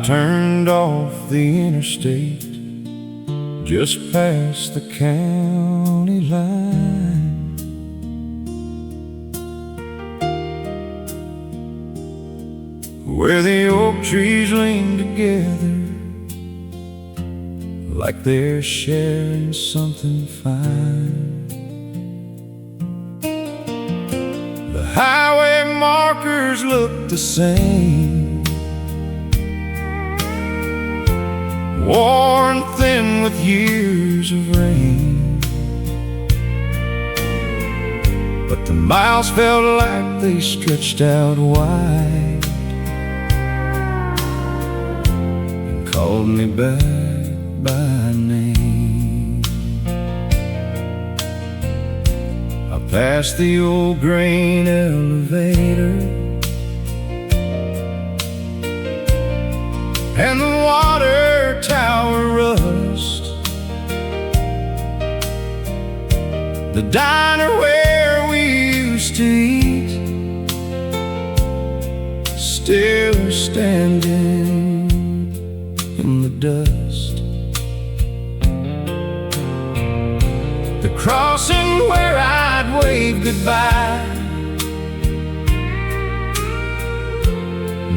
turned off the interstate just past the county line. Where the oak trees lean together like they're sharing something fine. The highway markers look the same, worn thin with years of rain, but the miles felt like they stretched out wide and called me back by name. I passed the old grain elevator and the water tower rust, the diner where we used to eat, still standing in the dust. The crossing where I'd wave goodbye,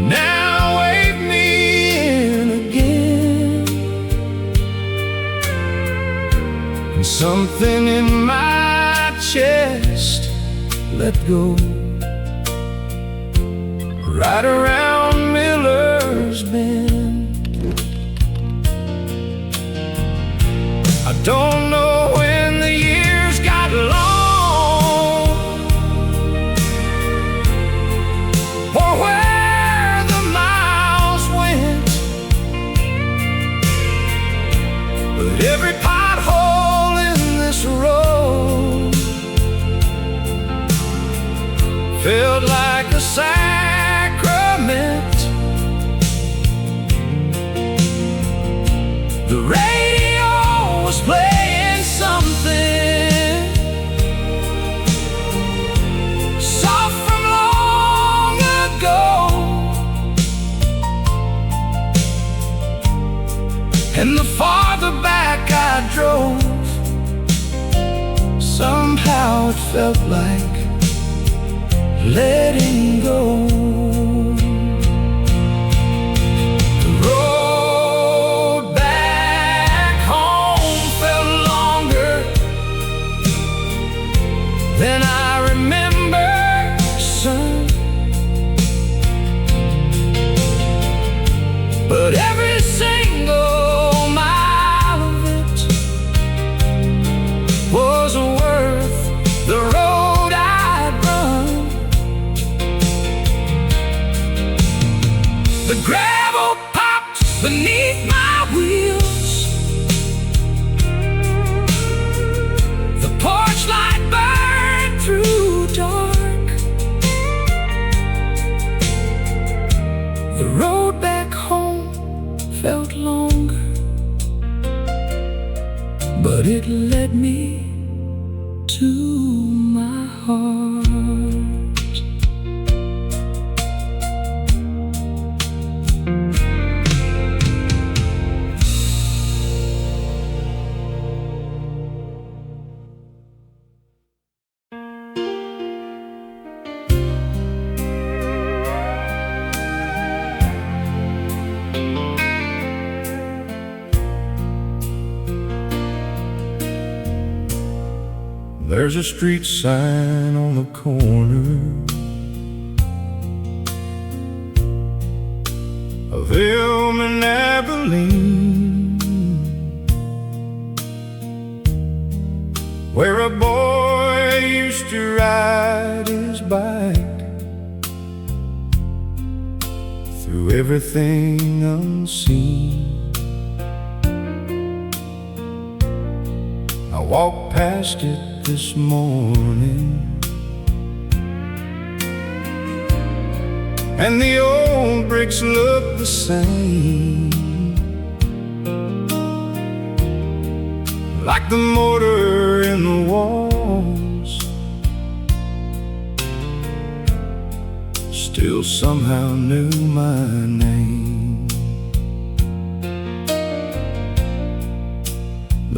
now wave me in again. And something in my chest let go, right around Miller's Bend. I don't know when the years got long, or where the miles went, but every pothole in this road felt like a sacrament. The radio was playing something soft from long ago, and the farther back I drove, somehow it felt like letting go. The road back home felt longer than I remember, son, but every single mile of it was worth the road I'd run. The gravel popped beneath my wheels, the porch light burned through dark, the road back home felt longer, but it led me to my heart. There's a street sign on the corner of Elm and Abilene, where a boy used to ride his bike through everything unseen. I walked past it this morning, and the old bricks look the same, like the mortar in the walls still somehow knew my name.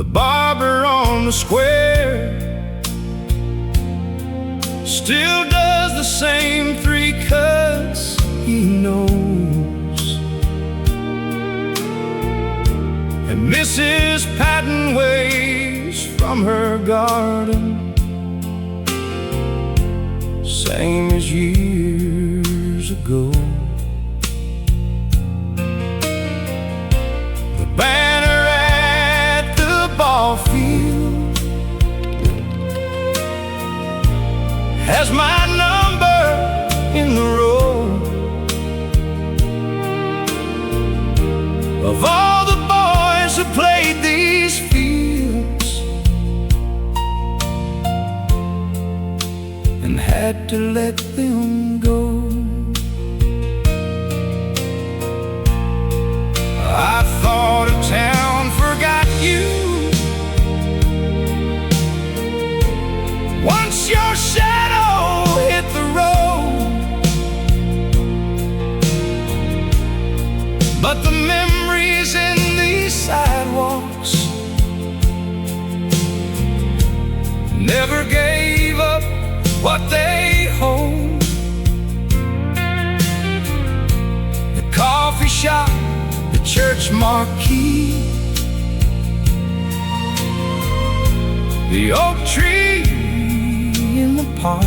the barber on the square still does the same 3 cuts he knows. And Mrs. Patton waves from her garden, same as years ago. The banner at the ball field has my number in the row. Of all the boys who played these fields and had to let them go, I thought a town forgot you once your shadow hit the road. But the memories in these sidewalks never gave up what they hold. The coffee shop, the church marquee, the oak tree in the park.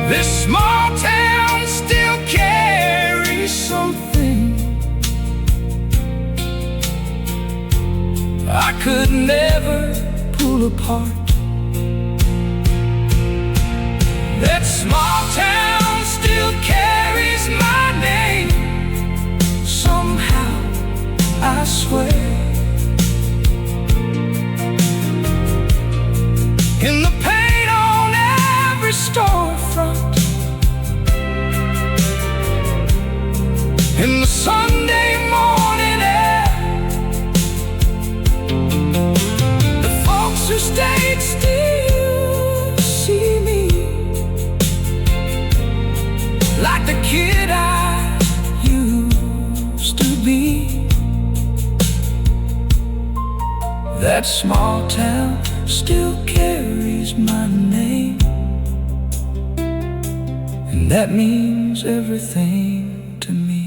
This small town still carries something I could never pull apart. That small town still carries my name somehow, I swear. In the paint on every storefront, in the Sunday morning air, the folks who stayed still see me like the kid I used to be. That small town still carries my name, and that means everything to me.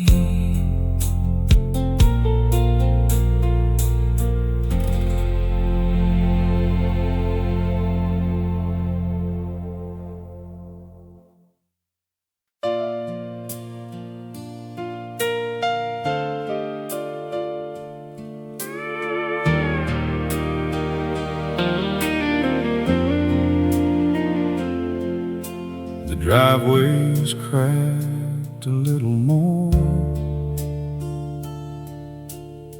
The driveway's cracked a little more,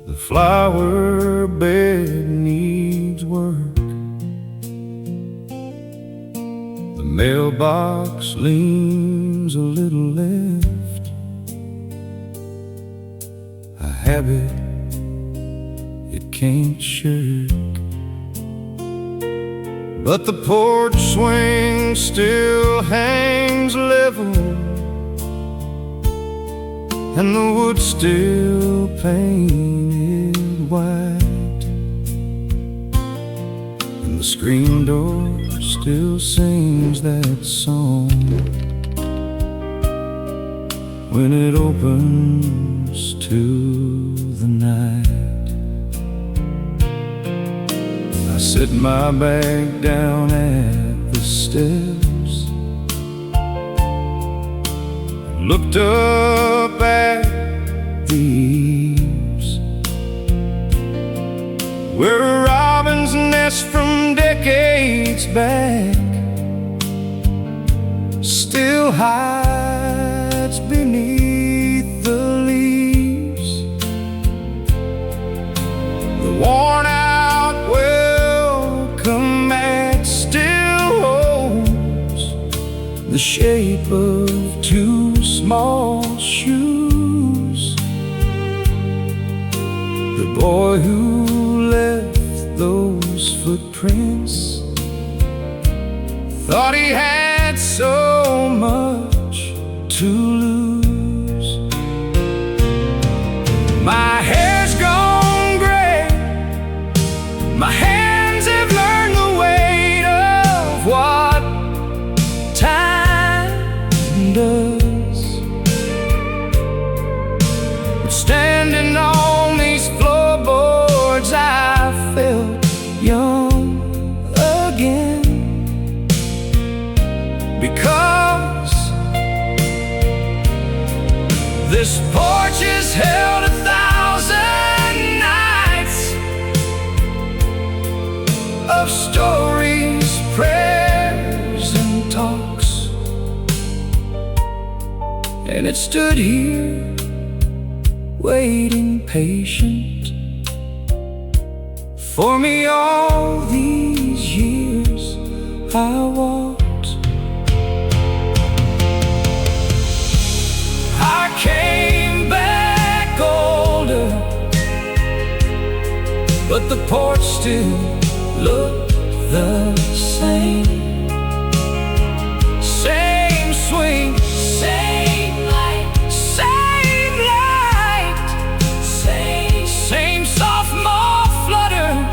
the flower bed needs work, the mailbox leans a little left, a habit it can't shirk. But the porch swing still hangs level, and the wood still painted white, and the screen door still sings that song when it opens to the night. I set my bag down at the steps, looked up at the eaves, where a robin's nest from decades back still hides beneath the leaves. The worn out welcome mat still holds the shape of 2 small shoes. The boy who left those footprints thought he had so much to lose. My hair's gone gray and it stood here, waiting patient for me all these years I walked. I came back older, but the porch still looked the same. Same swing, same light, same light, same soft moth flutter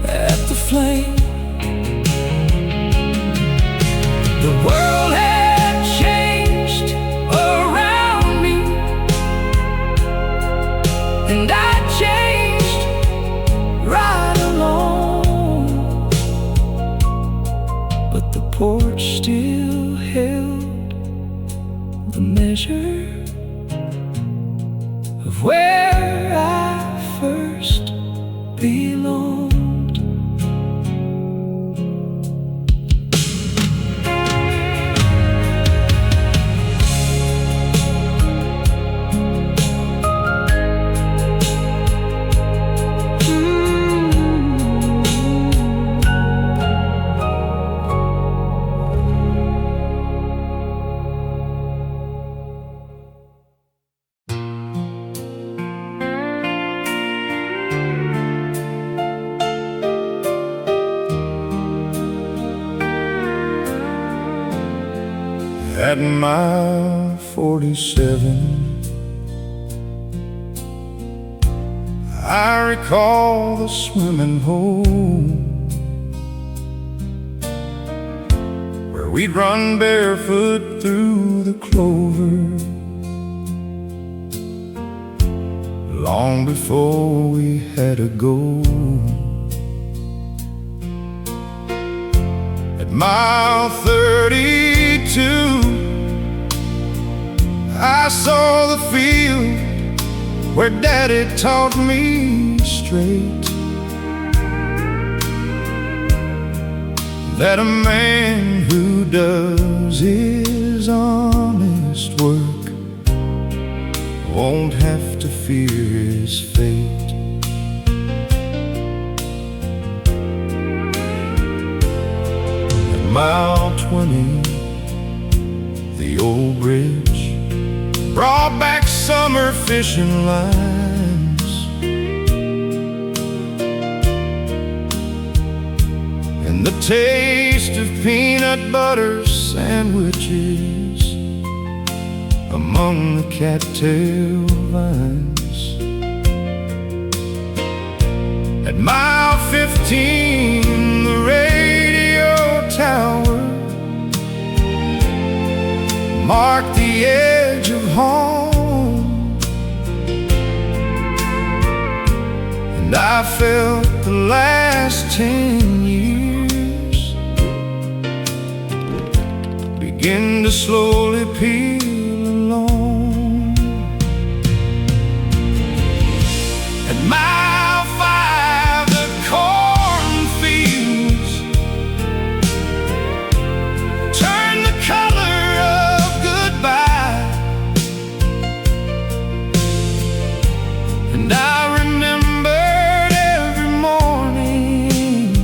at the flame. The world had changed around me, and I changed right along. But the porch still held the measure of where I first belonged. At mile 47, I recall the swimming hole where we'd run barefoot through the clover long before we had a goal. At mile 32, I saw the field where Daddy taught me straight that a man who does his honest work won't have to fear his fate. At mile 20, the old bridge brought back summer fishing lines, and the taste of peanut butter sandwiches among the cattail vines. At mile 15, the radio tower marked the edge of home, and I felt the last 10 years begin to slowly peel along. At mile 5, the cornfields turned the color of goodbye, and I remembered every morning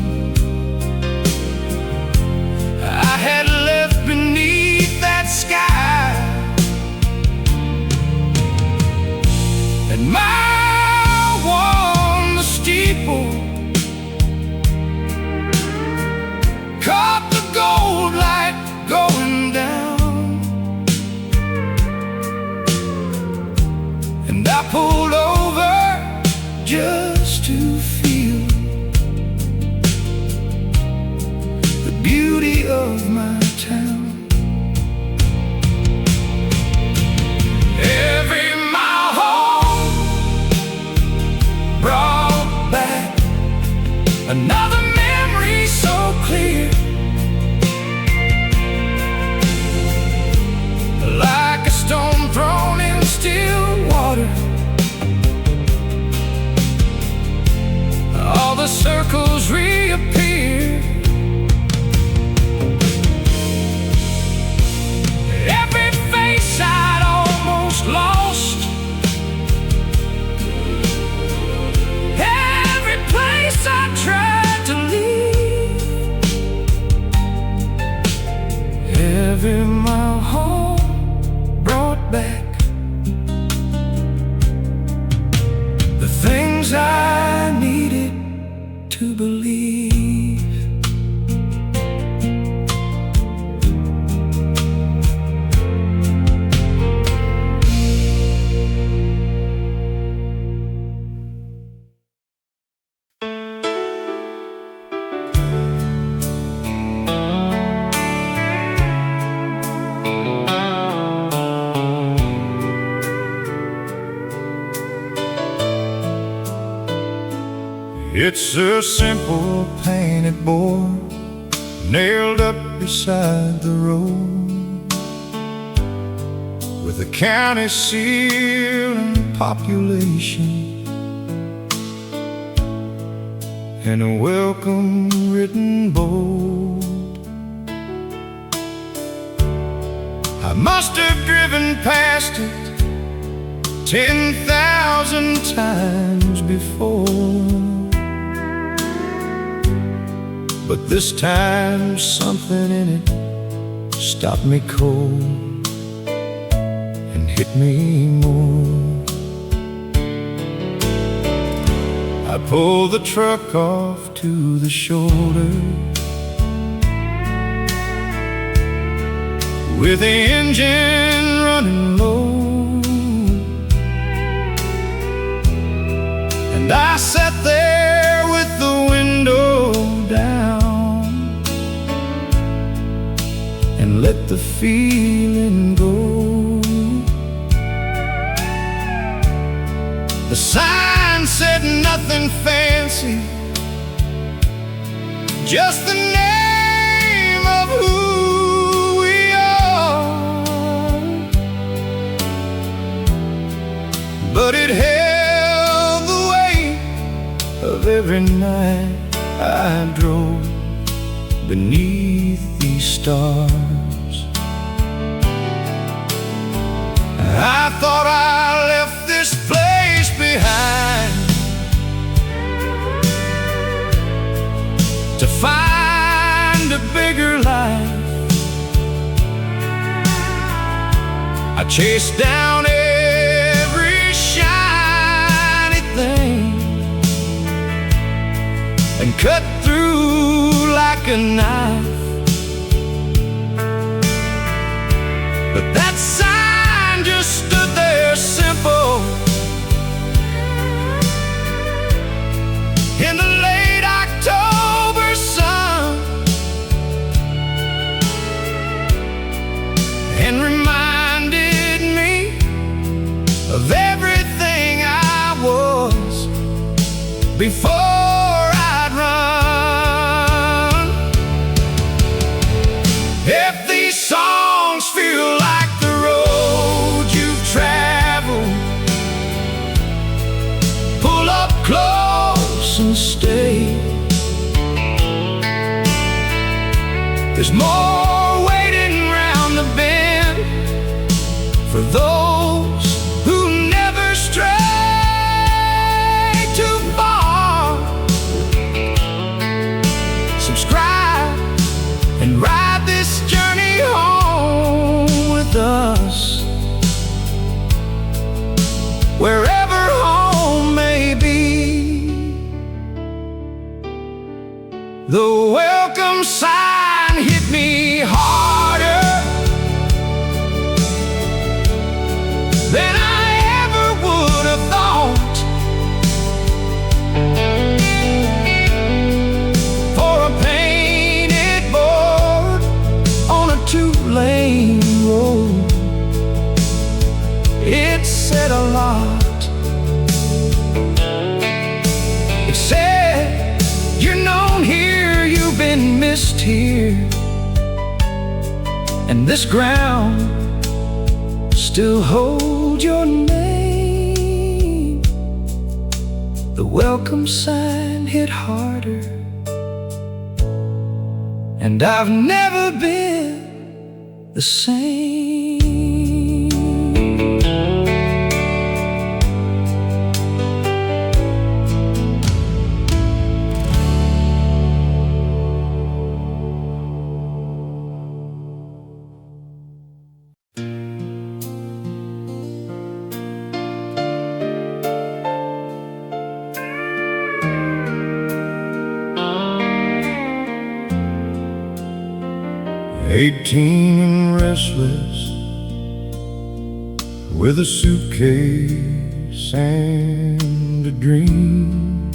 I had left beneath that sky. At mile 1, the steeple caught the gold light going down, and I pulled over just to feel the beauty of my town. Every mile home brought back another memory so clear, like a stone thrown in still water. All the circles reappear, to believe. It's a simple painted board nailed up beside the road, with a county seal and population, and a welcome written bold. I must have driven past it 10,000 times before, but this time something in it stopped me cold and hit me more. I pulled the truck off to the shoulder, with the engine running low, and I sat there with the window down and let the feeling go. The sign said nothing fancy, just the name of who we are, but it held the weight of every night I drove beneath these stars. I thought I left this place behind to find a bigger life. I chased down every shiny thing and cut through like a knife, but that sign just stood there simple in the late October sun, and reminded me of everything I was before I'd run. If these songs feel like the road you've traveled, pull up close and stay. There's more waiting round the bend for those who never stray too far. Subscribe and ride this journey home with us, wherever home may be. The welcome sign hit me harder than I ever would have thought. For a painted board on a two-lane road, it said a lot. It said, you're known here, you've been missed here, and this ground still holds your name. The welcome sign hit harder, and I've never been the same. 18 and restless, with a suitcase and a dream.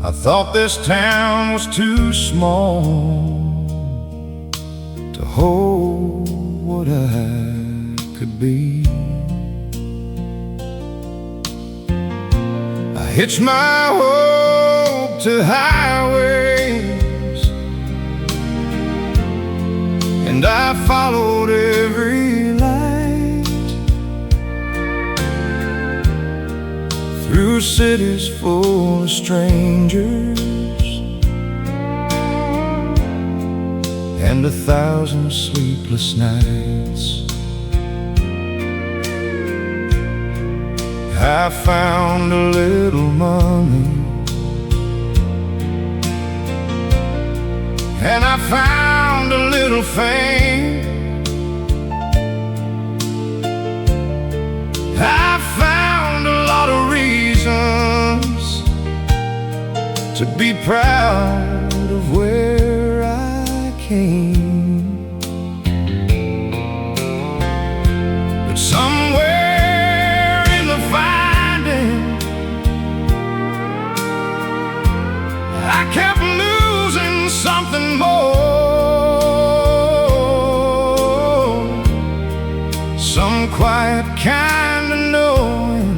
I thought this town was too small to hold what I could be. I hitched my hope to highways, and I followed every light, through cities full of strangers and 1,000 sleepless nights. I found a little money, and I found a little fame. I found a lot of reasons to be proud of where I came. But somewhere in the finding, I kept losing something more, some quiet kind of knowing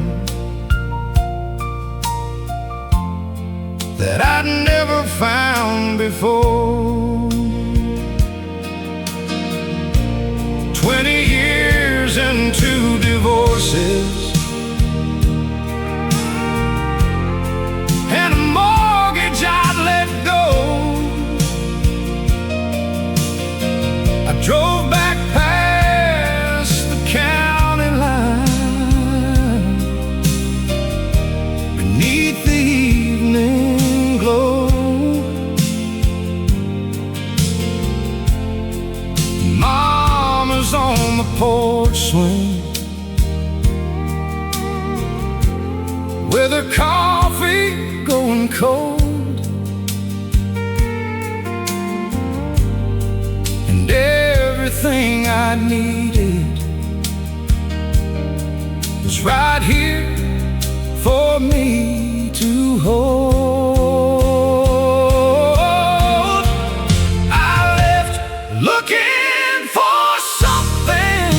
that I'd never found before. 20 years and 2 divorces, and a mortgage I'd let go. I drove back past the county line, beneath the evening glow. Mama's on the porch swing, with her coffee going cold, and everything I needed was right here for me to hold. I left looking for something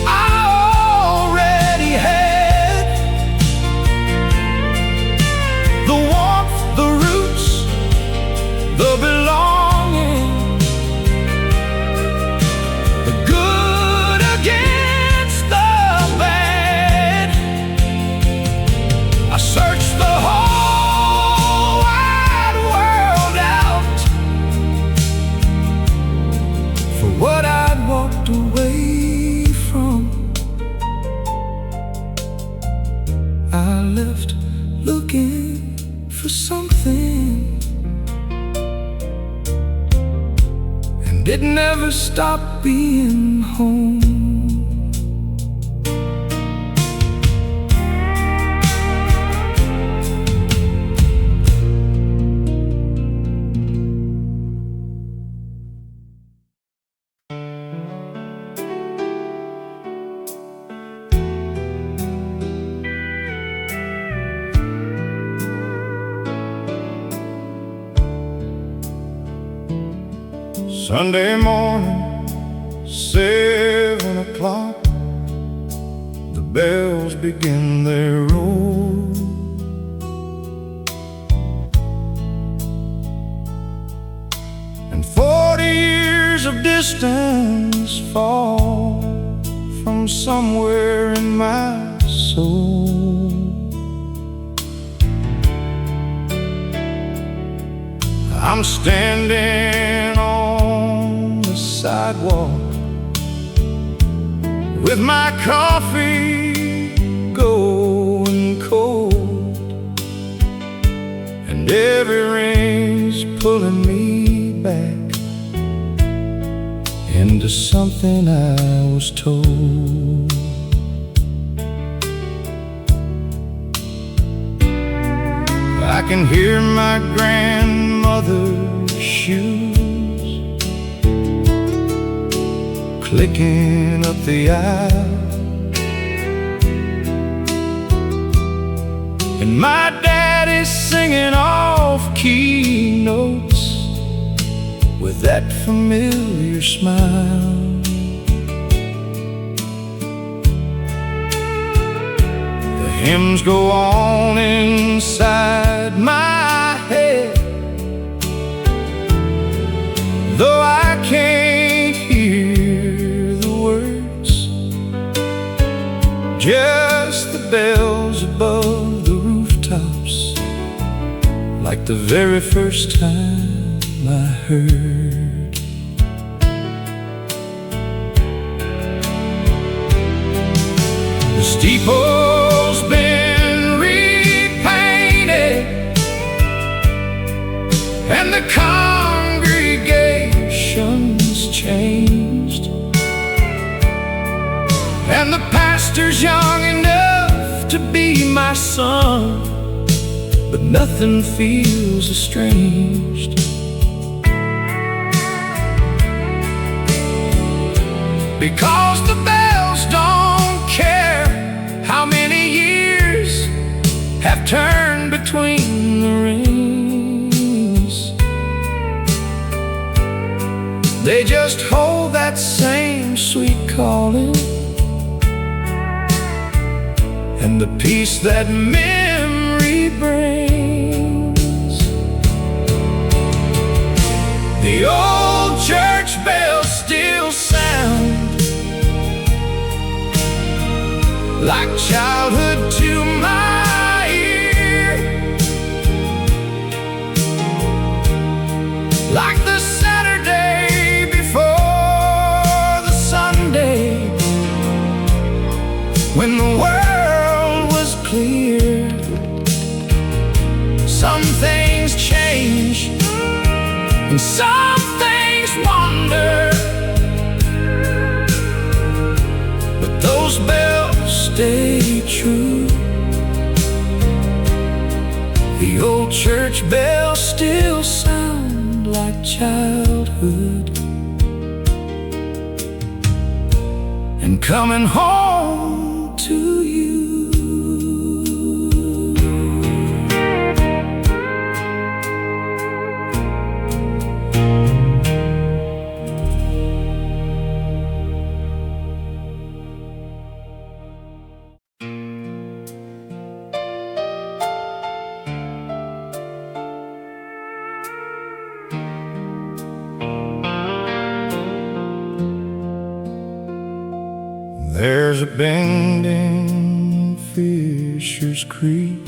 I already had. The warmth, the roots, the belonging, the good against the bad. I searched the whole wide world out for what I'd walked away from. I left looking for something, and it never stopped being home. Sunday morning, 7 o'clock, the bells begin their roll. And 40 years of distance fall from somewhere in my soul. I'm standing on the sidewalk with my coffee going cold, and every rain's pulling me back into something I was told. I can hear my grandmother's shoes clicking up the aisle, and my daddy's singing off-key notes with that familiar smile. The hymns go on inside my head, though I can't hear the words, just the bells above the rooftops, like the very first time I heard. The steeple's been repainted and the congregation's changed, and the pastor's young enough to be my son, but nothing feels estranged. Because the bells don't care how many years have turned between the rings. They just hold that same sweet calling and the peace that memory brings. The old church bells still sound like childhood to my ear, like the Saturday before the Sunday, when the world was clear. Some things change and some things wander, but those bells stay true. The old church bells still sound like childhood and coming home to you. There's a bend in Fisher's Creek,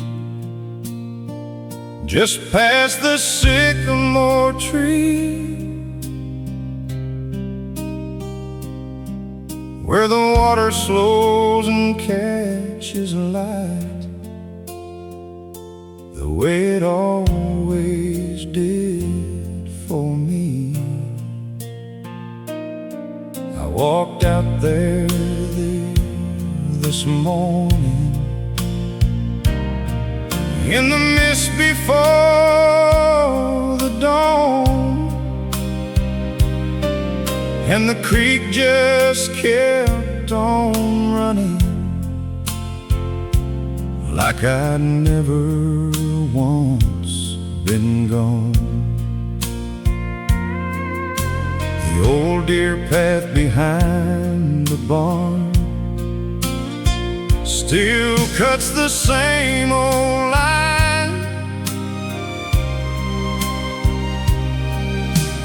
just past the sycamore tree, where the water slows and catches light, the way it always did for me. I walked out there this morning in the mist before the dawn, and the creek just kept on running like I'd never once been gone. The old deer path behind the barn still cuts the same old line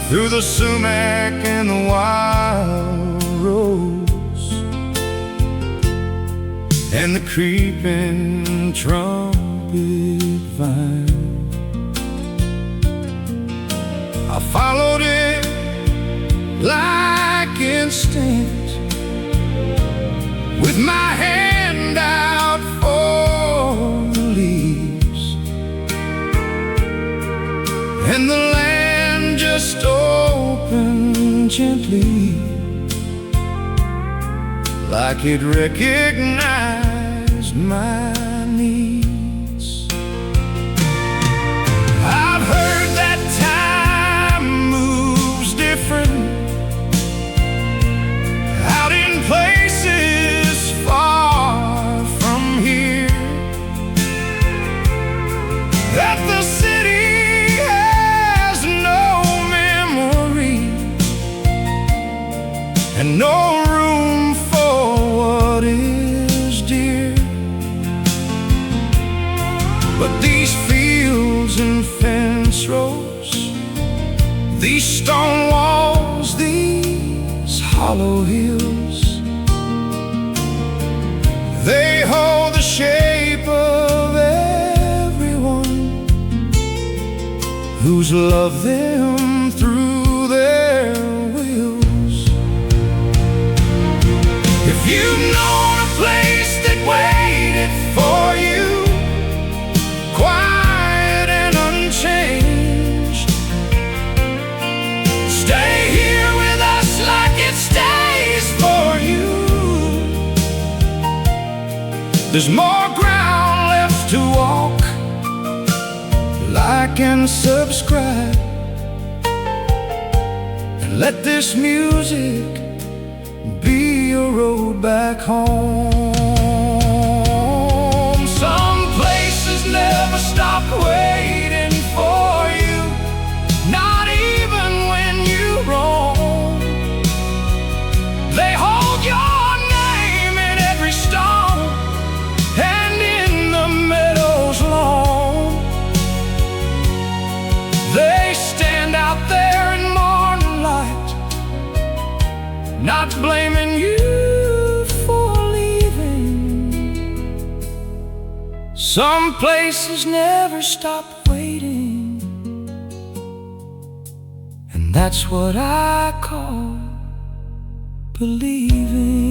through the sumac and the wild rose and the creeping trumpet vine. I followed it like instinct, with my hand out for the leaves, and the land just opened gently, like it recognized my needs. and no room for what is dear. But these fields and fence rows, these stone walls, these hollow hills, they hold the shape of everyone who's loved them through their wills. If you've known a place that waited for you, quiet and unchanged, stay here with us like it stays for you. There's more ground left to walk. Like and subscribe, and let this music be your road back home. Some places never stop waiting for you, not even when you roam. They hold your name in every stone and in the meadows long. They stand out there in morning light, not blaming you for leaving. Some places never stop waiting, and that's what I call believing.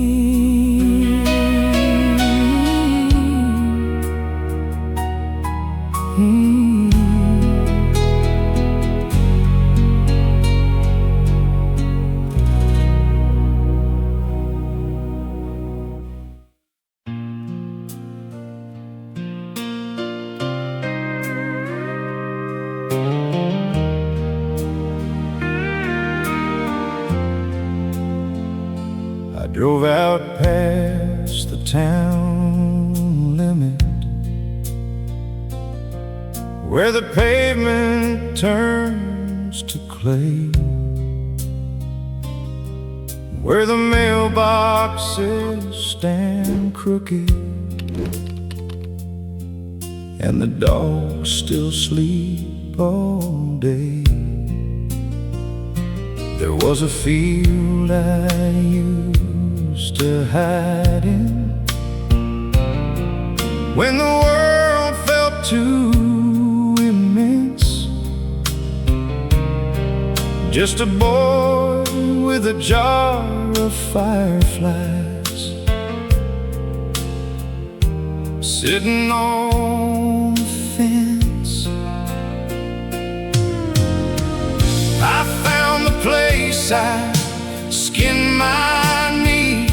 I drove out past the town limit, where the pavement turns to clay, where the mailboxes stand crooked and the dogs still sleep all day. There was a field I used to hide in when the world felt too immense. Just a boy with a jar of fireflies, sitting on the fence. I found the place I skinned my knee,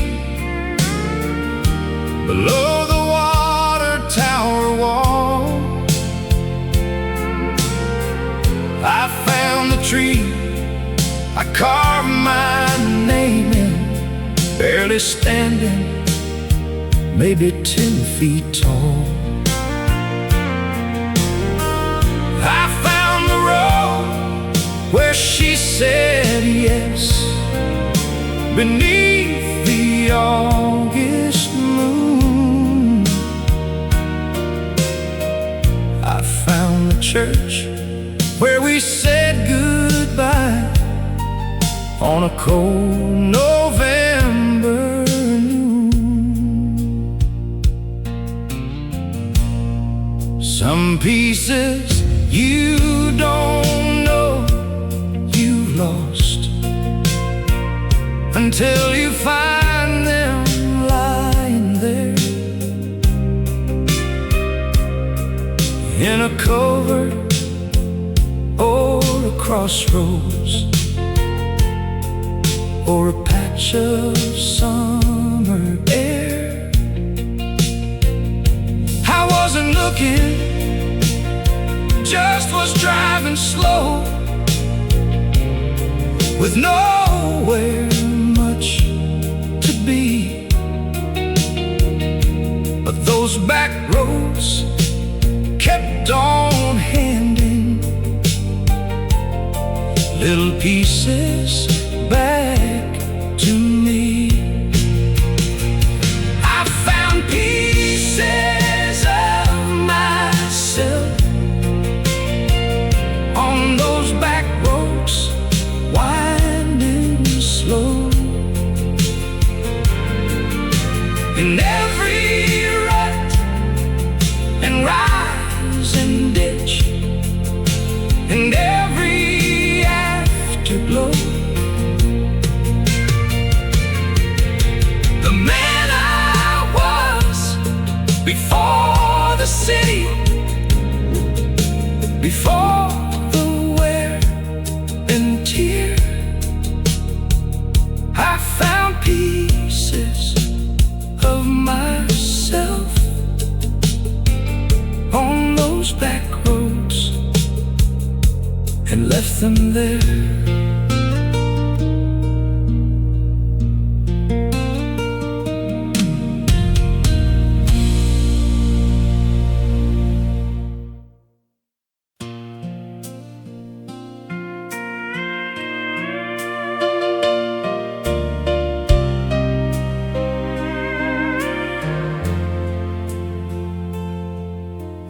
below the water tower wall. I found the tree I carved my name in, barely standing, maybe 10 feet tall. I found the road where she said yes, beneath the August moon. I found the church where we said goodbye on a cold November noon. Some pieces you don't know you've lost until you find them lying there in a covert or a crossroads, or a patch of summer air. I wasn't looking, just was driving slow, with nowhere much to be. But those back roads kept on handing little pieces back to me. in every rut and rise and ditch, and every afterglow. The man I was before the city, before the wear and tear, I found pieces of myself on those back roads and left them there.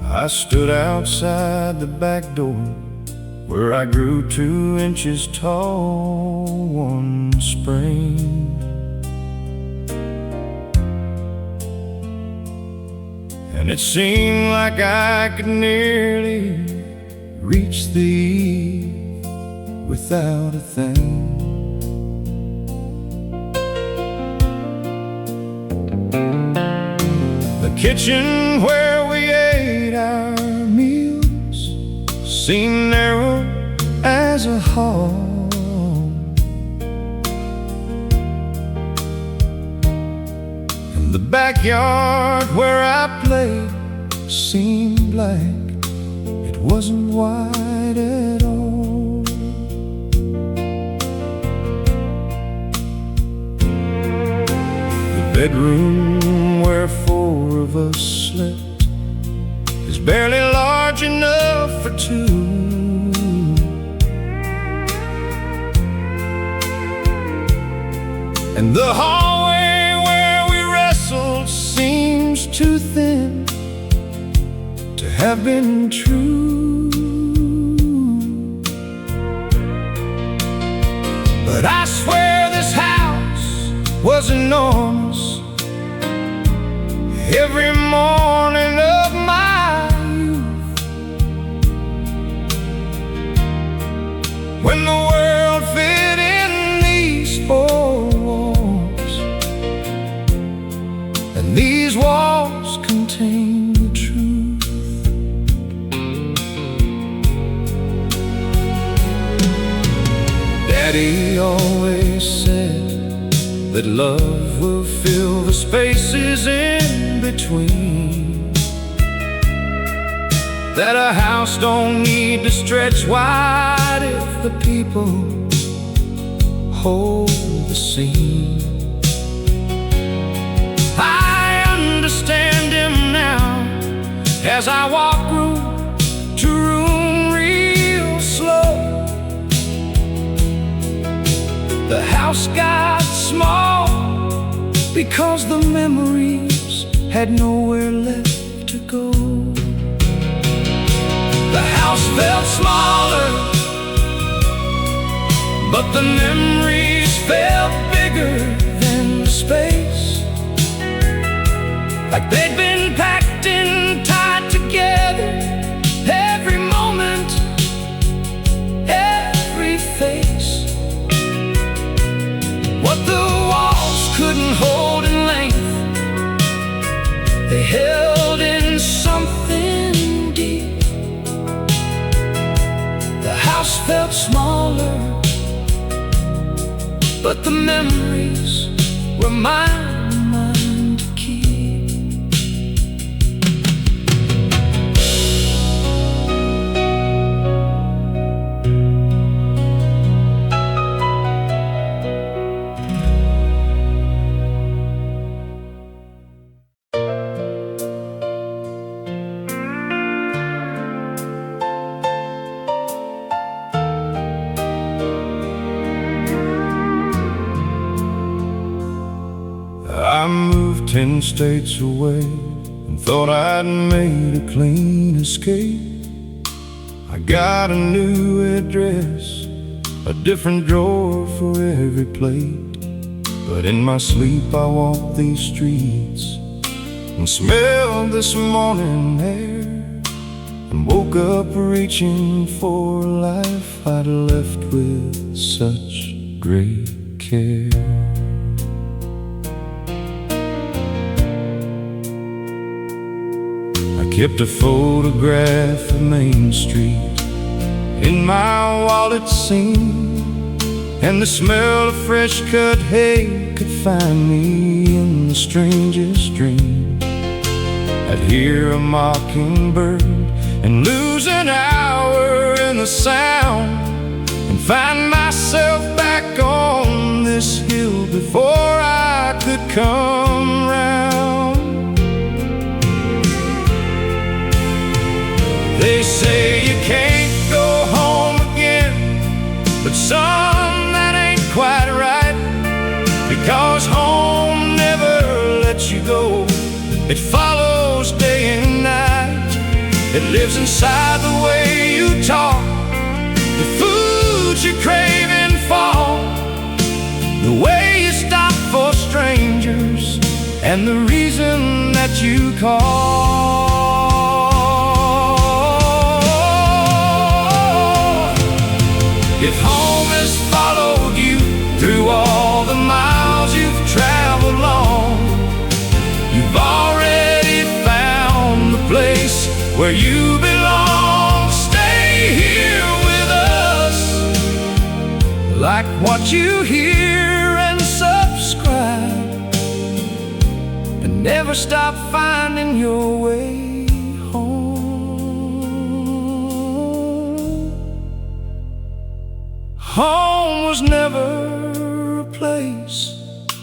I stood outside the back door where I grew 2 inches tall one spring, and it seemed like I could nearly reach the eve without a thing. The kitchen where we ate our meals seemed narrow as a hall, and the backyard where I played seemed like it wasn't wide at all. The bedroom where 4 of us slept is barely large enough for 2, and the hallway where we wrestled seems too thin to have been true. But I swear this house was enormous. Every morning of my youth, when the world fit in these 4 walls, and these walls contain the truth. Daddy always said that love will fill the spaces in between, that a house don't need to stretch wide if the people hold the seam. I understand him now as I walk room to room real slow. The house got small because the memories had nowhere left to go. The house felt smaller, but the memories felt bigger than the space, like they'd been packed and tied together. Every moment, every face, what the walls couldn't hold in length, they held in something deep. The house felt smaller, but the memories were mine to keep. I moved 10 states away and thought I'd made a clean escape. I got a new address, a different drawer for every plate, But in my sleep I walked these streets and smelled this morning air, and woke up reaching for life I'd left with such great care. I kept a photograph of Main Street in my wallet seam, and the smell of fresh cut hay could find me in the strangest dream. I'd hear a mockingbird and lose an hour in the sound, and find myself back on this hill before I could come round. They say you can't go home again, but son, that ain't quite right, because home never lets you go. It follows day and night. It lives inside the way you talk, the foods you're craving for, the way you stop for strangers, and the reason that you call. If home has followed you through all the miles you've traveled long, you've already found the place where you belong. Stay here with us, like what you hear, and subscribe, and never stop finding your way home. Home was never a place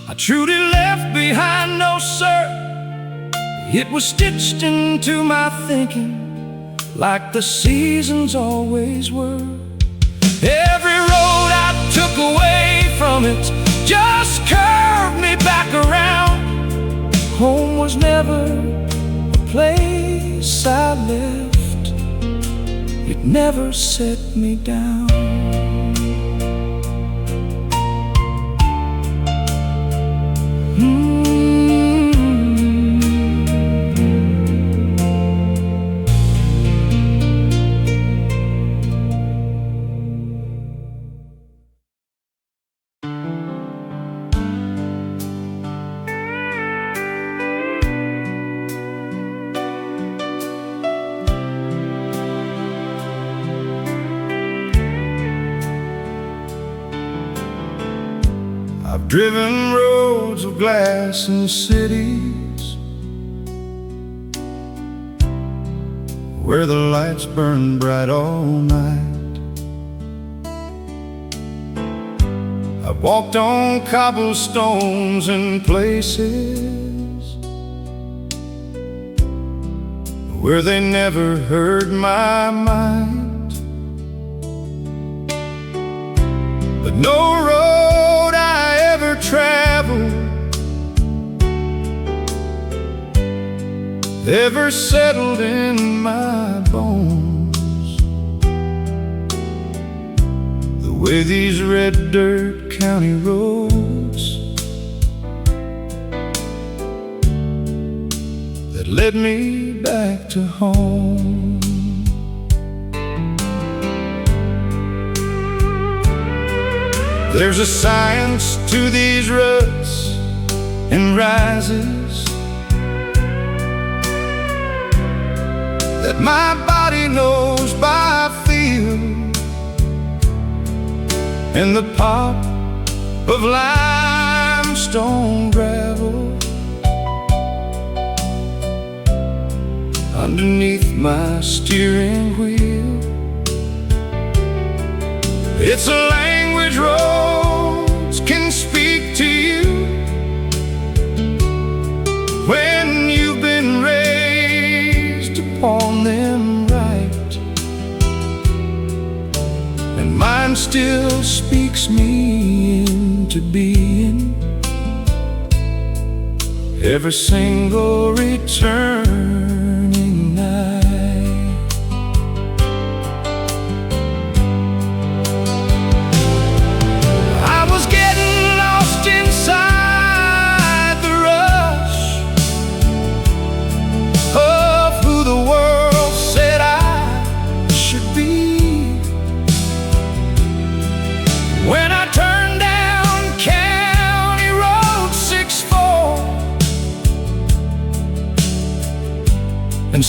I truly left behind, no sir. It was stitched into my thinking, like the seasons always were. Every road I took away from it just curved me back around. Home was never a place I left, it never set me down. I've driven roads of glass in cities where the lights burn bright all night. I've walked on cobblestones in places where they never heard my mind. But no road I ever traveled ever settled in my bones the way these red dirt county roads that led me back to home. There's a science to these ruts and rises that my body knows by feel, and the pop of limestone gravel underneath my steering wheel. It's a language roads can speak to you when you've been raised upon them right, and mine still speaks me into being every single returning night. I was getting lost inside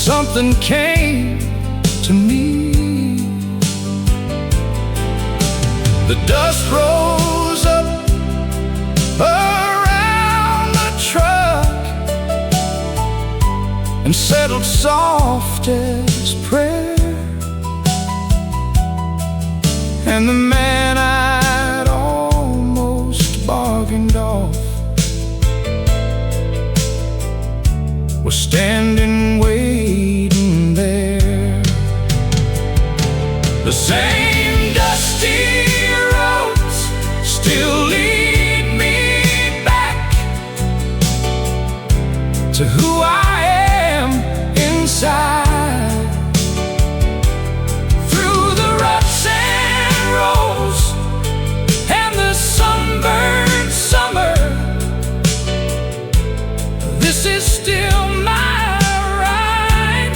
something came to me. The dust rose up around the truck and settled soft as prayer. And the man I'd almost bargained off was standing waiting there. The same dusty roads still lead me back to who I am inside. Through the ruts and rolls and the sunburned summer, this is still my ride.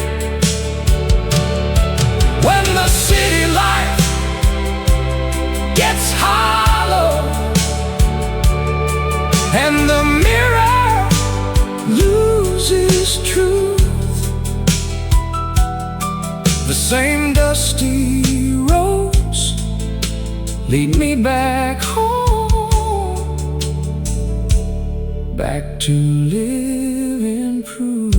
When the city life gets hollow and the mirror loses truth, the same dusty roads lead me back home, back to living proof.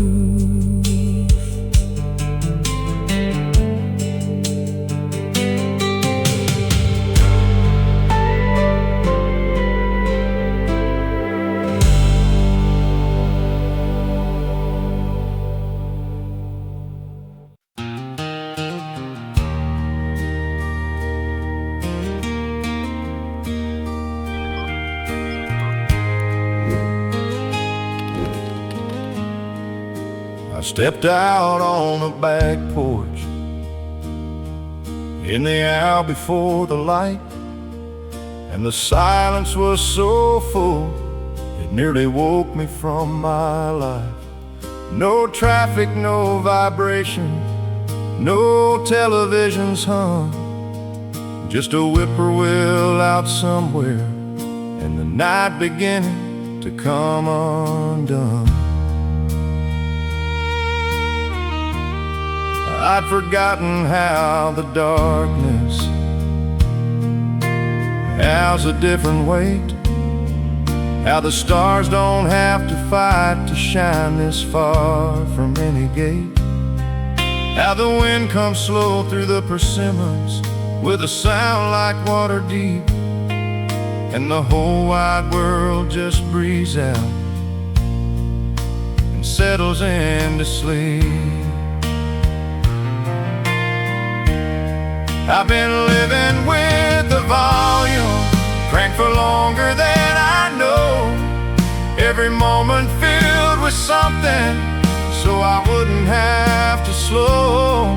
I stepped out on the back porch in the hour before the light, and the silence was so full it nearly woke me from my life. No traffic, no vibration, no televisions hung, just a whippoorwill out somewhere and the night beginning to come undone. I'd forgotten how the darkness has a different weight, how the stars don't have to fight to shine this far from any gate, how the wind comes slow through the persimmons with a sound like water deep, and the whole wide world just breathes out and settles into sleep. I've been living with the volume cranked for longer than I know, every moment filled with something so I wouldn't have to slow.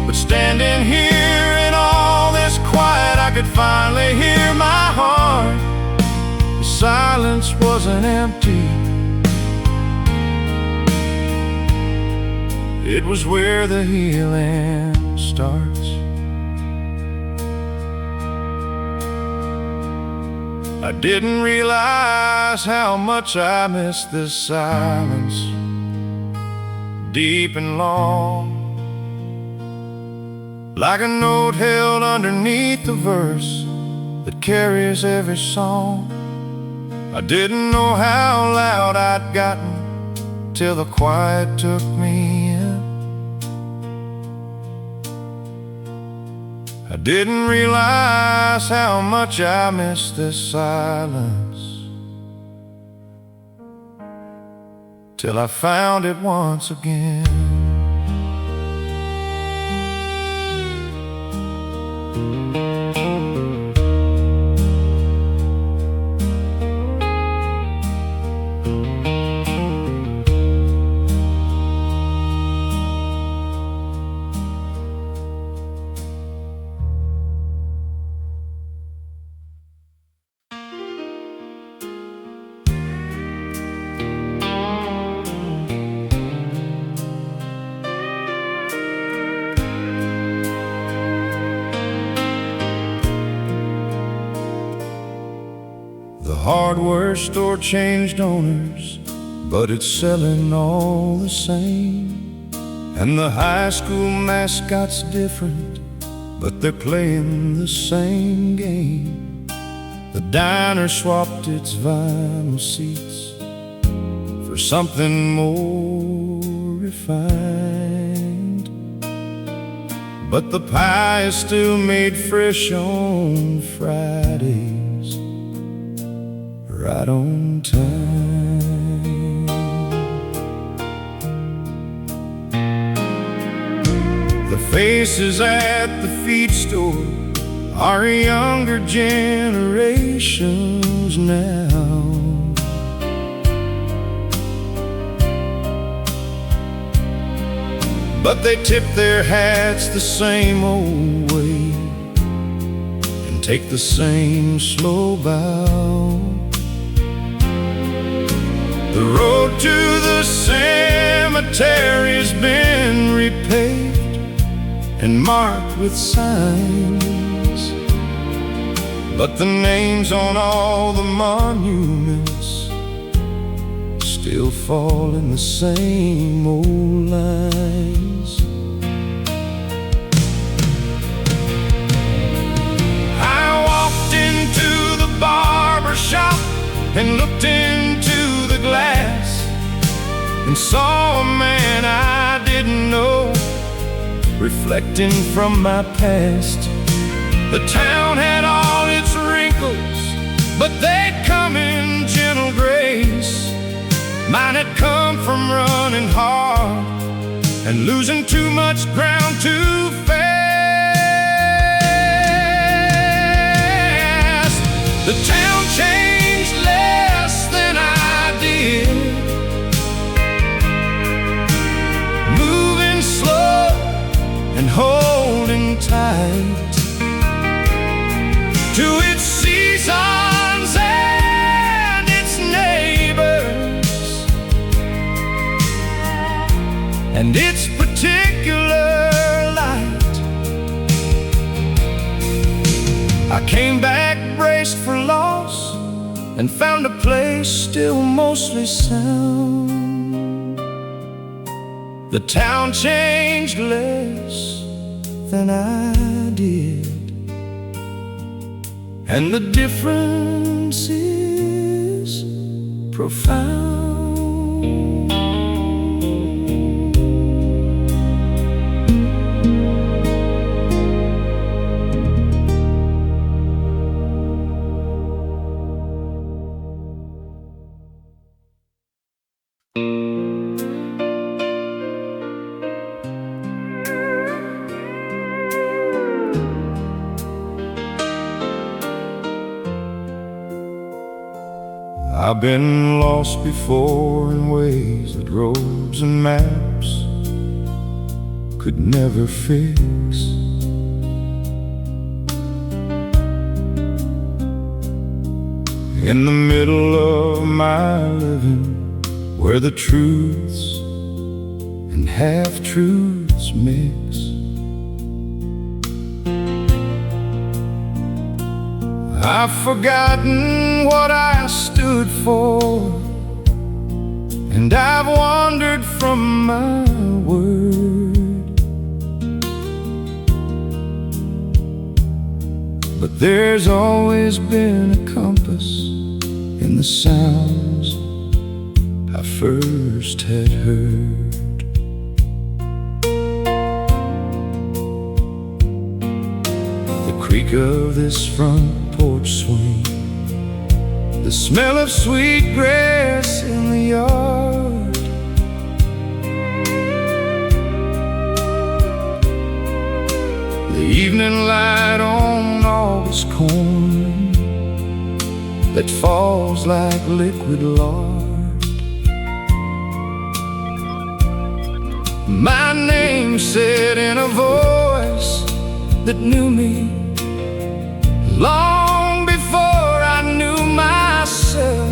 But standing here in all this quiet, I could finally hear my heart. The silence wasn't empty, it was where the healing starts. I didn't realize how much I missed this silence, deep and long, like a note held underneath the verse that carries every song. I didn't know how loud I'd gotten till the quiet took me in. I didn't realize how much I missed this silence till I found it once again. The hardware store changed owners, but it's selling all the same. And the high school mascot's different, but they're playing the same game. The diner swapped its vinyl seats for something more refined, but the pie is still made fresh on Fridays, right on time. The faces at the feed store are younger generations now, but they tip their hats the same old way and take the same slow bow. The road to the cemetery's been repaved and marked with signs, but the names on all the monuments still fall in the same old lines. I walked into the barber shop and looked into the glass and saw a man I didn't know reflecting from my past. The town had all its wrinkles, but they'd come in gentle grace. Mine had come from running hard and losing too much ground too fast. The town changed less than I did, moving slow and holding tight to its seasons and its neighbors and its particular light. I came back braced for loss and found a place still mostly sound. The town changed less than I did, and the difference is profound. I've been lost before in ways that roads and maps could never fix. In the middle of my living, where the truths and half-truths mix, I've forgotten what I stood for, and I've wandered from my word. But there's always been a compass in the sounds I first had heard. The creak of this front porch swing, the smell of sweet grass in the yard, the evening light on August corn that falls like liquid lard, my name said in a voice that knew me long before I knew myself.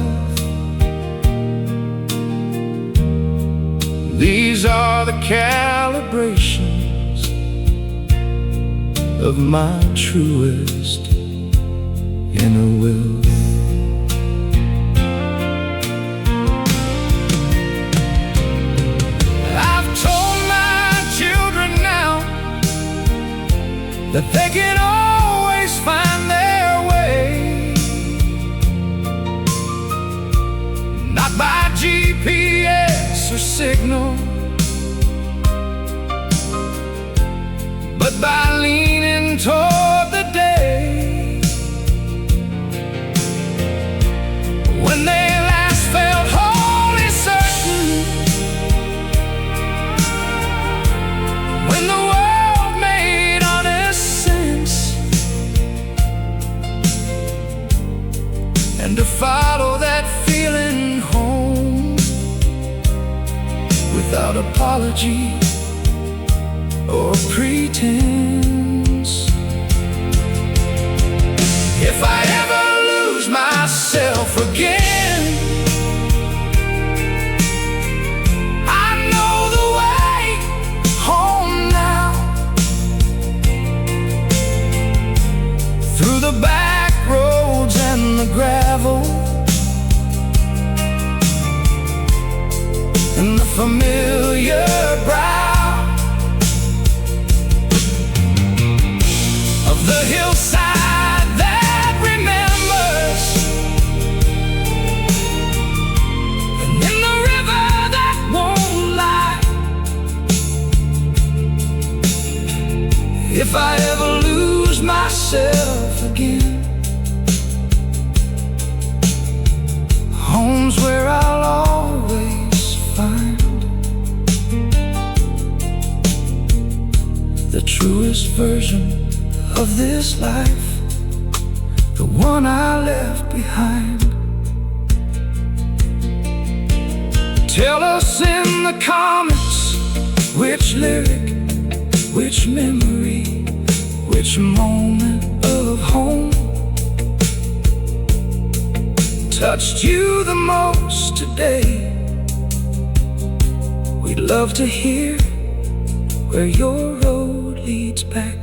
These are the calibrations of my truest inner will. I've told my answer signal, but by leaning toward the day when they last felt wholly certain, when the world made honest sense, and to follow that feeling home without apology or pretense. If I ever lose myself again, I know the way home now, through the back roads and the gravel, and the familiar brow of the hillside that remembers, and in the river that won't lie. If I ever lose myself again, home's where I'll always find the truest version of this life, the one I left behind. Tell us in the comments which lyric, which memory, which moment of home touched you the most today. We'd love to hear where your road leads back